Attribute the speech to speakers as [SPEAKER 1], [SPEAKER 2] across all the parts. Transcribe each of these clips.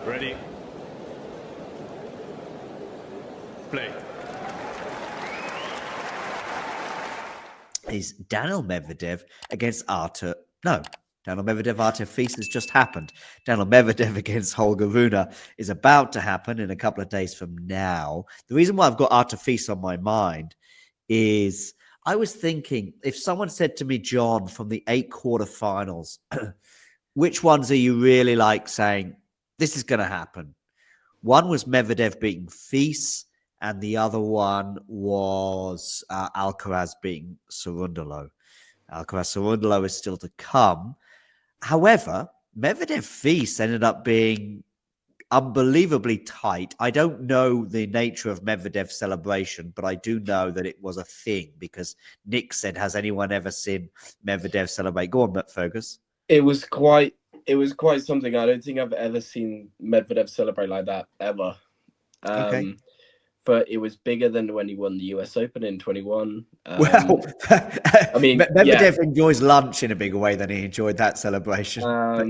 [SPEAKER 1] Ready. Play.
[SPEAKER 2] Is Daniil Medvedev against Artur. No, Daniil Medvedev Artur Fils has just happened. Daniil Medvedev against Holger Rune is about to happen in a couple of days from now. The reason why I've got Artur Fils on my mind is I was thinking if someone said to me, John, from the 8 quarterfinals, which ones are you really like saying this is going to happen? One was Medvedev beating Fils, and the other one was Alcaraz beating Cerundolo. Alcaraz-Cerundolo is still to come. However, Medvedev-Fils ended up being unbelievably tight. I don't know the nature of Medvedev's celebration, but I do know that it was a thing because Nick said, has anyone ever seen Medvedev celebrate? Go on, Fergus.
[SPEAKER 3] It was quite something. I don't think I've ever seen Medvedev celebrate like that ever.
[SPEAKER 2] Okay.
[SPEAKER 3] But it was bigger than when he won the US Open in 21.
[SPEAKER 2] Well,
[SPEAKER 3] I mean,
[SPEAKER 2] Medvedev enjoys lunch in a bigger way than he enjoyed that celebration. But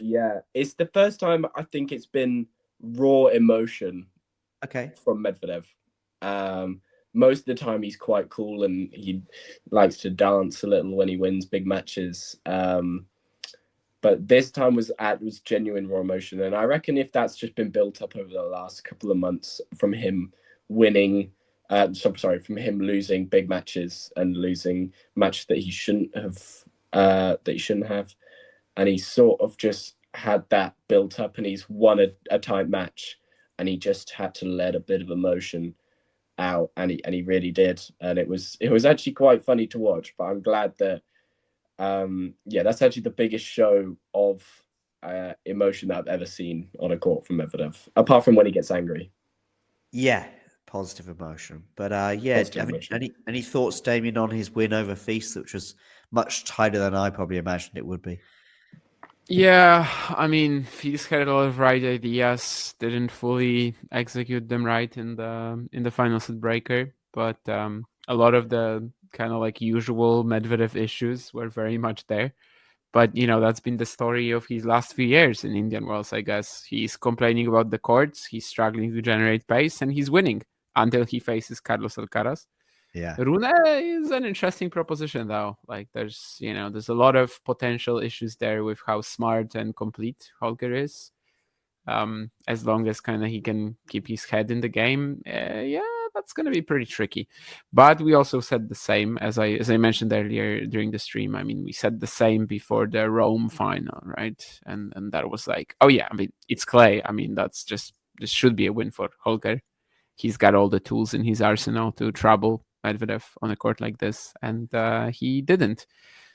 [SPEAKER 3] yeah, it's the first time I think it's been raw emotion.
[SPEAKER 2] Okay.
[SPEAKER 3] From Medvedev. Most of the time he's quite cool and he likes to dance a little when he wins big matches. But this time was genuine raw emotion, and I reckon if that's just been built up over the last couple of months from him winning, from him losing big matches and losing matches that he shouldn't have, and he sort of just had that built up, and he's won a tight match, and he just had to let a bit of emotion out, and he really did, and it was actually quite funny to watch. But I'm glad that. That's actually the biggest show of emotion that I've ever seen on a court from Medvedev, apart from when he gets angry.
[SPEAKER 2] Yeah, positive emotion. But any thoughts, Damien, on his win over Fils, which was much tighter than I probably imagined it would be?
[SPEAKER 4] Yeah, I mean, Fils had a lot of right ideas, didn't fully execute them right in the final set breaker, but a lot of the kind of like usual Medvedev issues were very much there. But, that's been the story of his last few years in Indian Wells, I guess. He's complaining about the courts, he's struggling to generate pace, and he's winning until he faces Carlos Alcaraz.
[SPEAKER 2] Yeah.
[SPEAKER 4] Rune is an interesting proposition, though. Like, there's a lot of potential issues there with how smart and complete Holger is. As long as kind of he can keep his head in the game, that's going to be pretty tricky. But we also said the same, as I mentioned earlier during the stream. I mean, we said the same before the Rome final, right? And that was like, oh yeah, I mean, it's clay. I mean, this should be a win for Holger. He's got all the tools in his arsenal to trouble Medvedev on a court like this, and he didn't.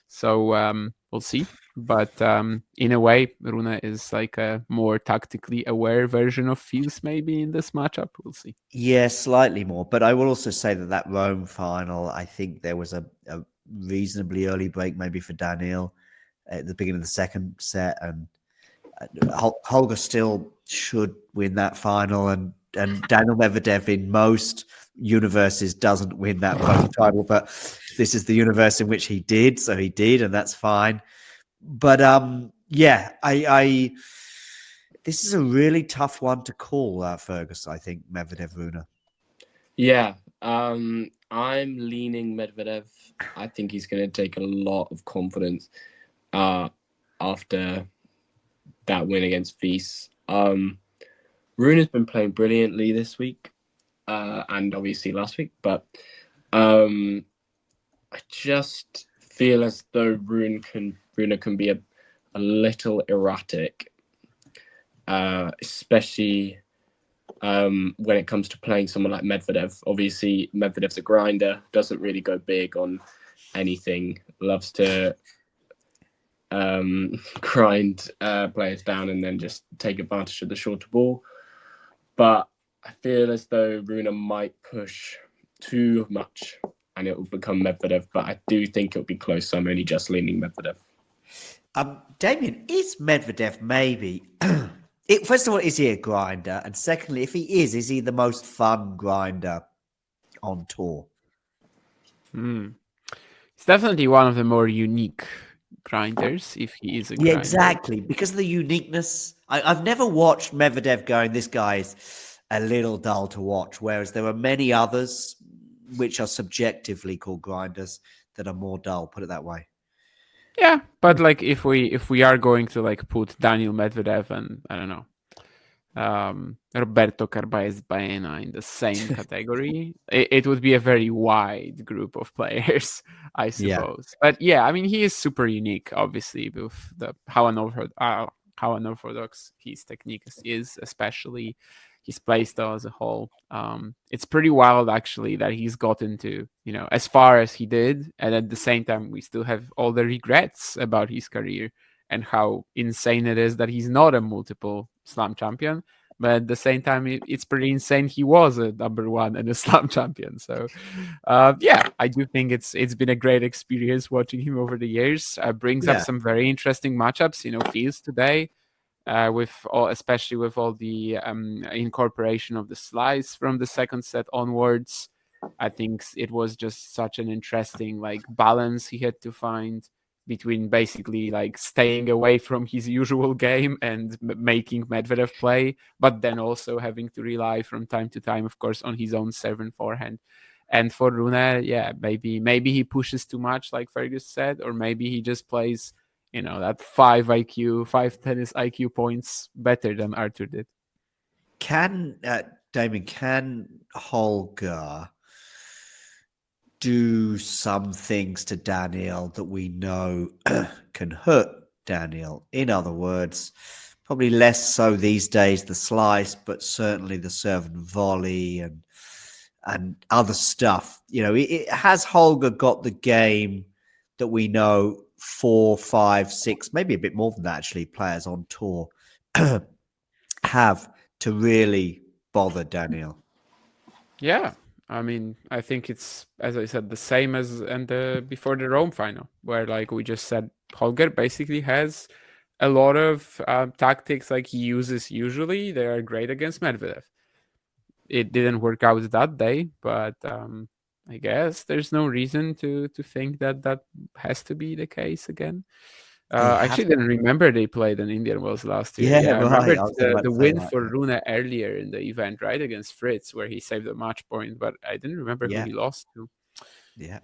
[SPEAKER 4] So we'll see. But in a way, Rune is like a more tactically aware version of Fils maybe in this matchup. We'll see.
[SPEAKER 2] Yeah, slightly more. But I will also say that Rome final, I think there was a reasonably early break maybe for Daniil at the beginning of the second set. And Holger still should win that final. And Daniil Medvedev in most universes doesn't win that Rome title. But this is the universe in which he did. So he did, and that's fine. But this is a really tough one to call, Fergus, I think, Medvedev Rune.
[SPEAKER 3] Yeah, I'm leaning Medvedev. I think he's going to take a lot of confidence after that win against Fils. Rune has been playing brilliantly this week and obviously last week, but I just feel as though Rune can be a little erratic, especially when it comes to playing someone like Medvedev. Obviously, Medvedev's a grinder, doesn't really go big on anything, loves to grind players down and then just take advantage of the shorter ball. But I feel as though Rune might push too much and it will become Medvedev, but I do think it'll be close, so I'm only just leaning Medvedev.
[SPEAKER 2] Damien, is Medvedev maybe... First of all, is he a grinder? And secondly, if he is he the most fun grinder on tour?
[SPEAKER 4] It's definitely one of the more unique grinders if he is a
[SPEAKER 2] Yeah,
[SPEAKER 4] grinder.
[SPEAKER 2] exactly. Because of the uniqueness. I've never watched Medvedev going, this guy's a little dull to watch, whereas there are many others which are subjectively called grinders that are more dull, put it that way.
[SPEAKER 4] Yeah, but like if we are going to like put Daniil Medvedev and I don't know, Roberto Carbaez Baena in the same category, it would be a very wide group of players, I
[SPEAKER 2] Yeah.
[SPEAKER 4] suppose. But yeah, I mean, he is super unique, obviously, with how unorthodox his technique is, especially his playstyle as a whole. It's pretty wild, actually, that he's gotten to, as far as he did, and at the same time, we still have all the regrets about his career and how insane it is that he's not a multiple slam champion. But at the same time, it's pretty insane he was a number one and a slam champion. So, yeah, I do think it's been a great experience watching him over the years. Brings up some very interesting matchups. Fields today, especially with all the incorporation of the slice from the second set onwards. I think it was just such an interesting balance he had to find between basically staying away from his usual game and making Medvedev play, but then also having to rely from time to time, of course, on his own serve and forehand. And for Rune, yeah, maybe he pushes too much, like Fergus said, or maybe he just plays, that 5 tennis IQ points better than Arthur did.
[SPEAKER 2] Damien, can Holger do some things to Daniil that we know can hurt Daniil? In other words, probably less so these days the slice, but certainly the serve and volley and other stuff. Has Holger got the game that we know 4, 5, 6, maybe a bit more than that, actually, players on tour have to really bother Daniil?
[SPEAKER 4] Yeah. I mean, I think it's, as I said, the same as before the Rome final, where we just said, Holger basically has a lot of tactics he uses usually. They are great against Medvedev. It didn't work out that day, but I guess there's no reason to think that has to be the case again. I actually didn't remember they played in Indian Wells last year.
[SPEAKER 2] Yeah,
[SPEAKER 4] I
[SPEAKER 2] right.
[SPEAKER 4] remember
[SPEAKER 2] I
[SPEAKER 4] the win for Rune earlier in the event, right, against Fritz, where he saved a match point, but I didn't remember who he lost to.
[SPEAKER 2] Yeah.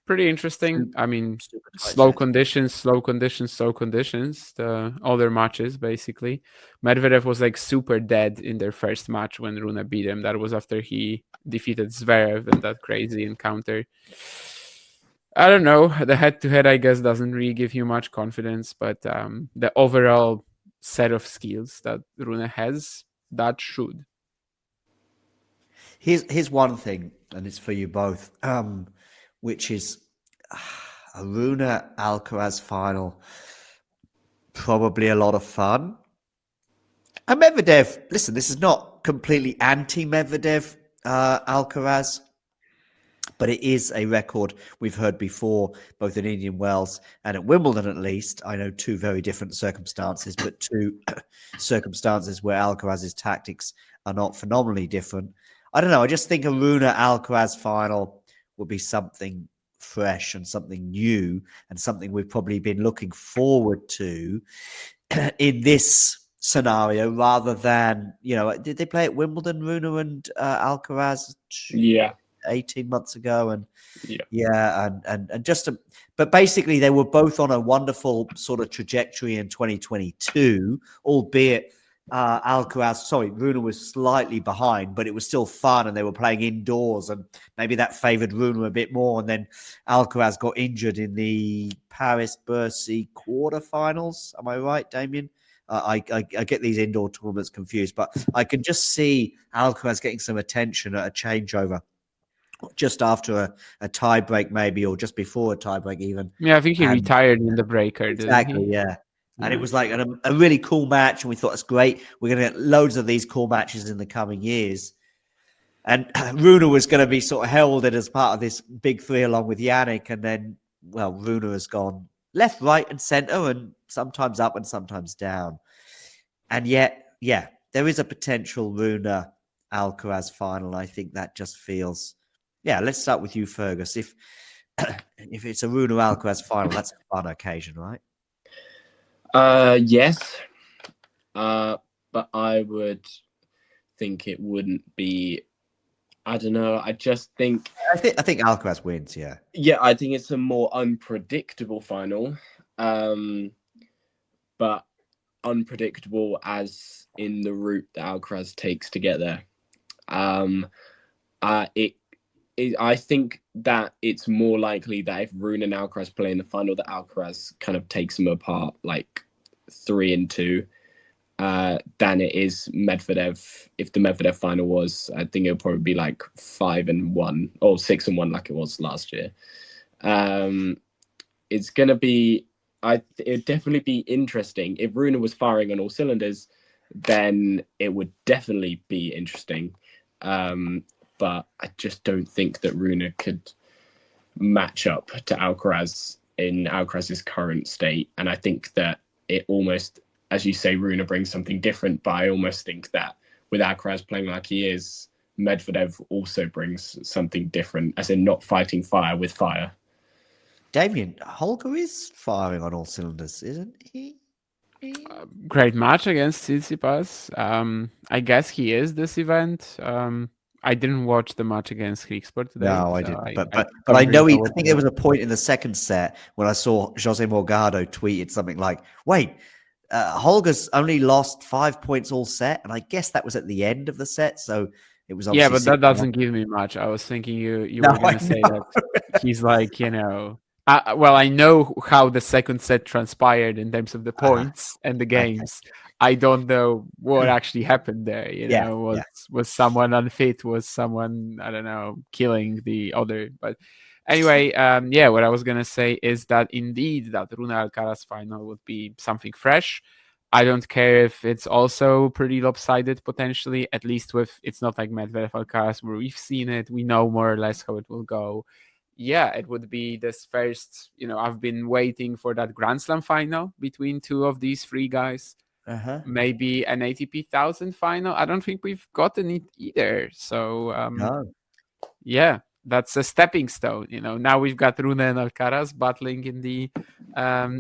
[SPEAKER 4] Pretty interesting. I mean,
[SPEAKER 2] slow
[SPEAKER 4] conditions, the other matches, basically. Medvedev was super dead in their first match when Rune beat him. That was after he defeated Zverev in that crazy encounter. I don't know. The head-to-head, I guess, doesn't really give you much confidence, but the overall set of skills that Rune has, that should.
[SPEAKER 2] Here's one thing, and it's for you both, which is a Rune Alcaraz final. Probably a lot of fun. And Medvedev, listen, this is not completely anti-Medvedev Alcaraz, but it is a record we've heard before, both in Indian Wells and at Wimbledon, at least. I know two very different circumstances, but two circumstances where Alcaraz's tactics are not phenomenally different. I don't know. I just think a Rune Alcaraz final would be something fresh and something new and something we've probably been looking forward to in this scenario rather than, did they play at Wimbledon, Rune and Alcaraz?
[SPEAKER 3] Yeah.
[SPEAKER 2] 18 months ago, and but basically they were both on a wonderful sort of trajectory in 2022, albeit Rune was slightly behind, but it was still fun and they were playing indoors and maybe that favored Rune a bit more. And then Alcaraz got injured in the Paris-Bercy quarterfinals. Am I right, Damien? I get these indoor tournaments confused, but I can just see Alcaraz getting some attention at a changeover just after a tie break, maybe, or just before a tie break, even.
[SPEAKER 4] Yeah, I think he retired in the breaker.
[SPEAKER 2] Exactly, yeah. And it was a really cool match, and we thought it's great. We're going to get loads of these cool matches in the coming years. And Rune was going to be sort of heralded as part of this big three along with Yannick, and then, well, Rune has gone left, right, and centre, and sometimes up and sometimes down. And yet, yeah, there is a potential Rune Alcaraz final. I think that just feels. Yeah, let's start with you, Fergus. If if it's a Rune Alcaraz final, that's a fun occasion, right?
[SPEAKER 3] Yes. But I would think it wouldn't be. I don't know. I just think.
[SPEAKER 2] I think Alcaraz wins. Yeah.
[SPEAKER 3] Yeah, I think it's a more unpredictable final, but unpredictable as in the route that Alcaraz takes to get there. I think that it's more likely that if Rune and Alcaraz play in the final, that Alcaraz kind of takes them apart like 3-2. Than it is Medvedev. If the Medvedev final was, I think it'll probably be like 5-1 or 6-1 like it was last year. It's gonna be. It'd definitely be interesting if Rune was firing on all cylinders. Then it would definitely be interesting. But I just don't think that Rune could match up to Alcaraz in Alcaraz's current state, and I think that it almost, as you say, Rune brings something different, but I almost think that with Alcaraz playing like he is, Medvedev also brings something different, as in not fighting fire with fire.
[SPEAKER 2] Damien, Holger is firing on all cylinders, isn't he?
[SPEAKER 4] Great match against Tsitsipas. I guess he is this event. I didn't watch the match against Kriegsport today.
[SPEAKER 2] No, I
[SPEAKER 4] so
[SPEAKER 2] didn't. But
[SPEAKER 4] don't
[SPEAKER 2] I know
[SPEAKER 4] really
[SPEAKER 2] I think there was a point in the second set when I saw Jose Morgado tweeted something like, "Wait, Holger's only lost 5 points all set," and I guess that was at the end of the set. So it was
[SPEAKER 4] Yeah,
[SPEAKER 2] obviously
[SPEAKER 4] but that doesn't give me much. I was thinking you
[SPEAKER 2] No,
[SPEAKER 4] were going
[SPEAKER 2] I
[SPEAKER 4] to say
[SPEAKER 2] know.
[SPEAKER 4] that he's like, well, I know how the second set transpired in terms of the points and the games. I don't know what actually happened there. Was someone unfit? Was someone, I don't know, killing the other? But anyway, what I was gonna say is that indeed that Rune Alcaraz final would be something fresh. I don't care if it's also pretty lopsided potentially. At least it's not like Medvedev Alcaraz where we've seen it. We know more or less how it will go. Yeah, it would be this first. I've been waiting for that Grand Slam final between two of these three guys. Maybe an ATP 1000 final. I don't think we've gotten it either. So
[SPEAKER 2] No.
[SPEAKER 4] yeah, that's a stepping stone. Now we've got Rune and Alcaraz battling in the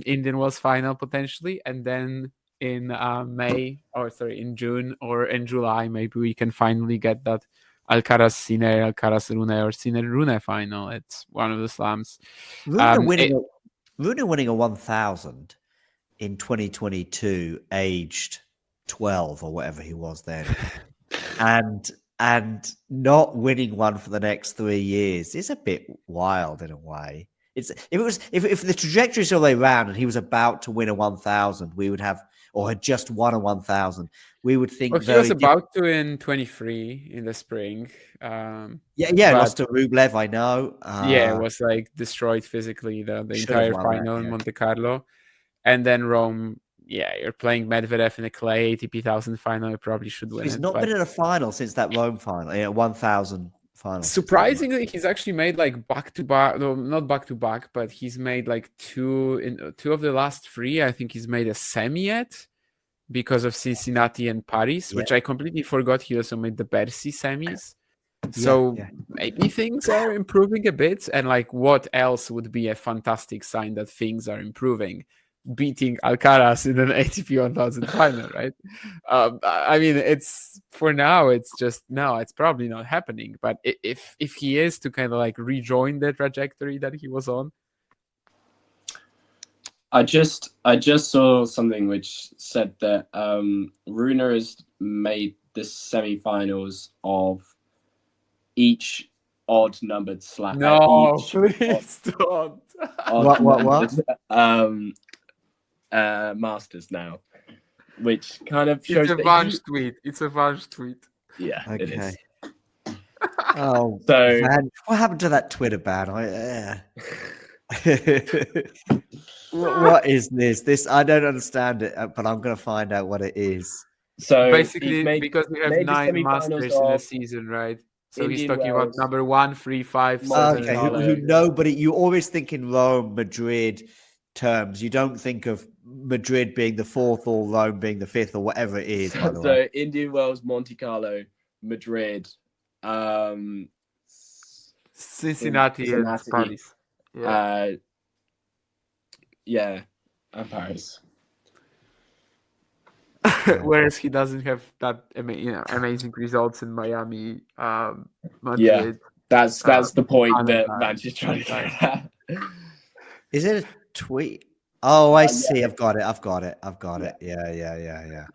[SPEAKER 4] Indian Wells final potentially, and then in in June or in July, maybe we can finally get that Alcaraz Sinner, Alcaraz Rune, or Sinner Rune final. It's one of the slams.
[SPEAKER 2] Rune winning a 1000 in 2022, aged 12 or whatever he was then, and not winning one for the next 3 years is a bit wild in a way. If the trajectory is all the way around and he was about to win a 1000, we would have, or had just won a 1000, we would think.
[SPEAKER 4] Well, he was about to in 23 in the spring.
[SPEAKER 2] Lost to Rublev, I know.
[SPEAKER 4] It was like destroyed physically the entire final in Monte Carlo. And then Rome, you're playing Medvedev in a clay ATP 1000 final. You probably should win.
[SPEAKER 2] He's not been in a final since that Rome final, 1000 final.
[SPEAKER 4] Surprisingly, he's actually made like back-to-back, no, not back-to-back, but he's made like two of the last three. I think he's made a semi yet because of Cincinnati and Paris, which I completely forgot. He also made the Bercy semis. So maybe things are improving a bit. And like, what else would be a fantastic sign that things are improving? Beating Alcaraz in an ATP 1000 final, right? I mean, it's for now. It's just no. It's probably not happening. But if he is to kind of like rejoin the trajectory that he was on,
[SPEAKER 3] I just saw something which said that Rune has made the semi-finals of each odd numbered slam.
[SPEAKER 4] No, please don't.
[SPEAKER 3] What? Masters now, which kind of shows
[SPEAKER 4] it's a Vange tweet. It's a Vange tweet.
[SPEAKER 3] Yeah,
[SPEAKER 2] okay.
[SPEAKER 3] It is.
[SPEAKER 2] Oh,
[SPEAKER 3] so
[SPEAKER 2] man. What happened to that Twitter ban? What is this? I don't understand it, but I'm going to find out what it is.
[SPEAKER 3] So
[SPEAKER 4] basically, because we have 9 Masters in a season, right? So he's talking about number 1, 3, 5, 7.
[SPEAKER 2] Okay, who nobody. You always think in Rome, Madrid terms. You don't think of Madrid being the 4th or Rome being the 5th or whatever it is.
[SPEAKER 3] So Indian Wells, Monte Carlo, Madrid,
[SPEAKER 4] Cincinnati and Paris.
[SPEAKER 3] And Paris.
[SPEAKER 4] Whereas he doesn't have that amazing results in Miami, Madrid.
[SPEAKER 3] That's the point that
[SPEAKER 4] Canada.
[SPEAKER 3] Vance is trying to get at.
[SPEAKER 2] Is it a tweet? Oh, I
[SPEAKER 3] Yeah.
[SPEAKER 2] see. I've got it. Yeah.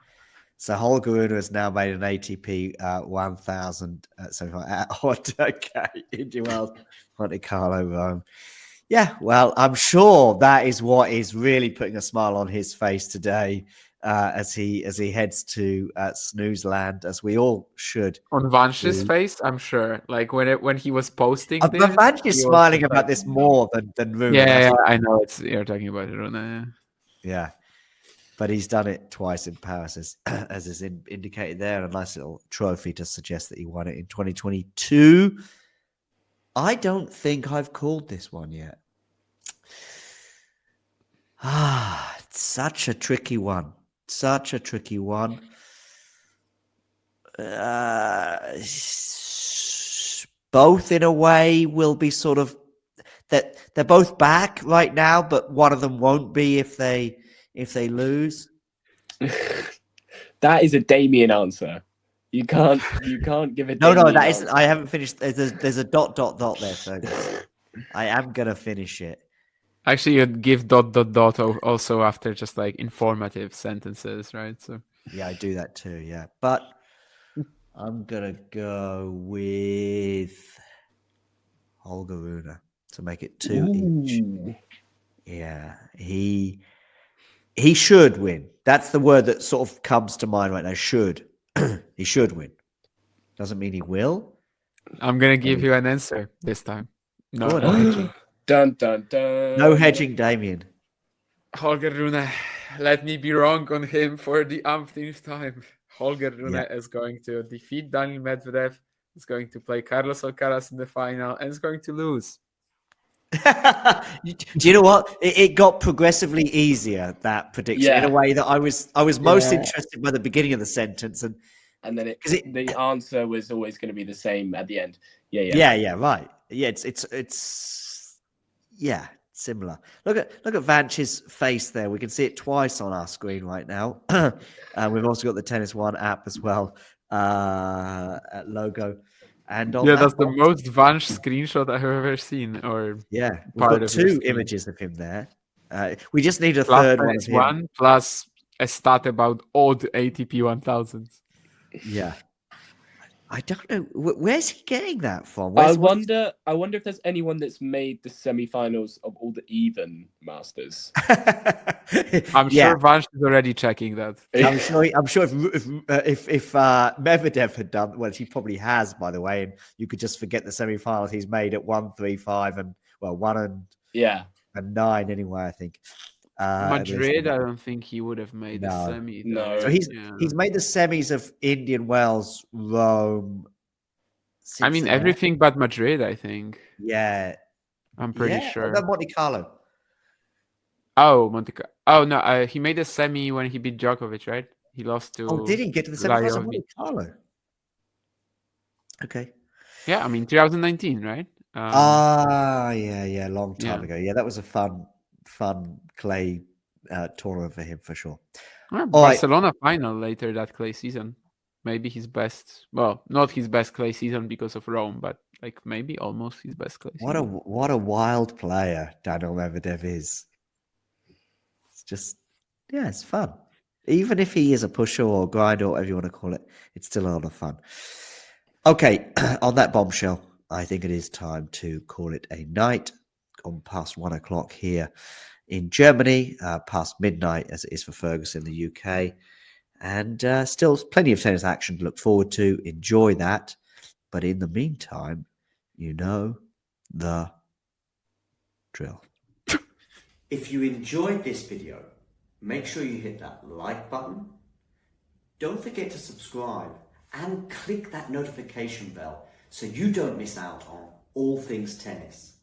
[SPEAKER 2] So Holger Rune has now made an ATP 1000 at Indy Wells, Monte Carlo, Rome. Yeah, well, I'm sure that is what is really putting a smile on his face today as he heads to snooze land, as we all should.
[SPEAKER 4] On Vance's face, I'm sure. Like when he was posting this,
[SPEAKER 2] But Vance is
[SPEAKER 4] he was
[SPEAKER 2] smiling
[SPEAKER 4] just
[SPEAKER 2] about
[SPEAKER 4] like,
[SPEAKER 2] this more than Rune.
[SPEAKER 4] Yeah, I know. You're talking about it, Rune.
[SPEAKER 2] Yeah. But he's done it twice in Paris, as is indicated there. A nice little trophy to suggest that he won it in 2022. I don't think I've called this one yet. It's such a tricky one. Both, in a way, will be sort of that they're both back right now, but one of them won't be if they lose.
[SPEAKER 3] That is a Damien answer. You can't give it.
[SPEAKER 2] No, that isn't. I haven't finished. There's a ... there, Fergus. I am gonna finish it.
[SPEAKER 4] Actually, you'd give ... also after just like informative sentences, right? So
[SPEAKER 2] yeah, I do that too. Yeah, but I'm gonna go with Holger Rune to make it 2 each. Yeah, he should win. That's the word that sort of comes to mind right now. Should. He should win. Doesn't mean he will.
[SPEAKER 4] I'm gonna give you an answer this time. No,
[SPEAKER 2] no hedging.
[SPEAKER 3] Dun dun dun.
[SPEAKER 2] No hedging, Damien.
[SPEAKER 4] Holger Rune. Let me be wrong on him for the umpteenth time. Holger Rune is going to defeat Daniil Medvedev. Is going to play Carlos Alcaraz in the final and is going to lose.
[SPEAKER 2] Do you know what? It got progressively easier, that prediction, in a way that I was most interested by the beginning of the sentence, and
[SPEAKER 3] then the answer was always going to be the same at the end. Right.
[SPEAKER 2] Yeah, it's similar. Look at Vance's face there. We can see it twice on our screen right now. We've also got the Tennis One app as well, logo. And
[SPEAKER 4] that's the most Vance screenshot I've ever seen. Or
[SPEAKER 2] we've got 2 images of him there. We just need a third one of him.
[SPEAKER 4] One plus a stat about odd ATP 1000s.
[SPEAKER 2] Yeah, I don't know. Where's he getting that from?
[SPEAKER 3] I wonder if there's anyone that's made the semi-finals of all the even Masters.
[SPEAKER 4] I'm sure Vance is already checking that.
[SPEAKER 2] I'm sure if Medvedev had done, well, he probably has, by the way, and you could just forget the semi-finals he's made at 1, 3, 5, and 1 and 9 anyway. I think.
[SPEAKER 4] Madrid, I don't think he would have made the semi.
[SPEAKER 3] No,
[SPEAKER 2] so he's made the semis of Indian Wells, Rome.
[SPEAKER 4] Cincinnati. Everything but Madrid, I think.
[SPEAKER 2] Yeah,
[SPEAKER 4] I'm pretty sure.
[SPEAKER 2] What about Monte Carlo?
[SPEAKER 4] Oh, Monte Carlo. Oh no, he made a semi when he beat Djokovic, right? He lost to.
[SPEAKER 2] Oh, did he get to the semi-finals of Monte Carlo? Okay.
[SPEAKER 4] Yeah, 2019, right?
[SPEAKER 2] Long time ago. Yeah, that was a fun clay tournament for him for sure.
[SPEAKER 4] Barcelona final later that clay season. Maybe his best. Well, not his best clay season because of Rome, but like maybe almost his best clay season.
[SPEAKER 2] What a wild player Daniil Medvedev is. It's just it's fun. Even if he is a pusher or grinder or whatever you want to call it, it's still a lot of fun. Okay, on that bombshell, I think it is time to call it a night. Gone past 1 o'clock here in Germany, past midnight as it is for Fergus in the UK. And still plenty of tennis action to look forward to. Enjoy that. But in the meantime, you know the drill. If you enjoyed this video, make sure you hit that like button. Don't forget to subscribe and click that notification bell so you don't miss out on all things tennis.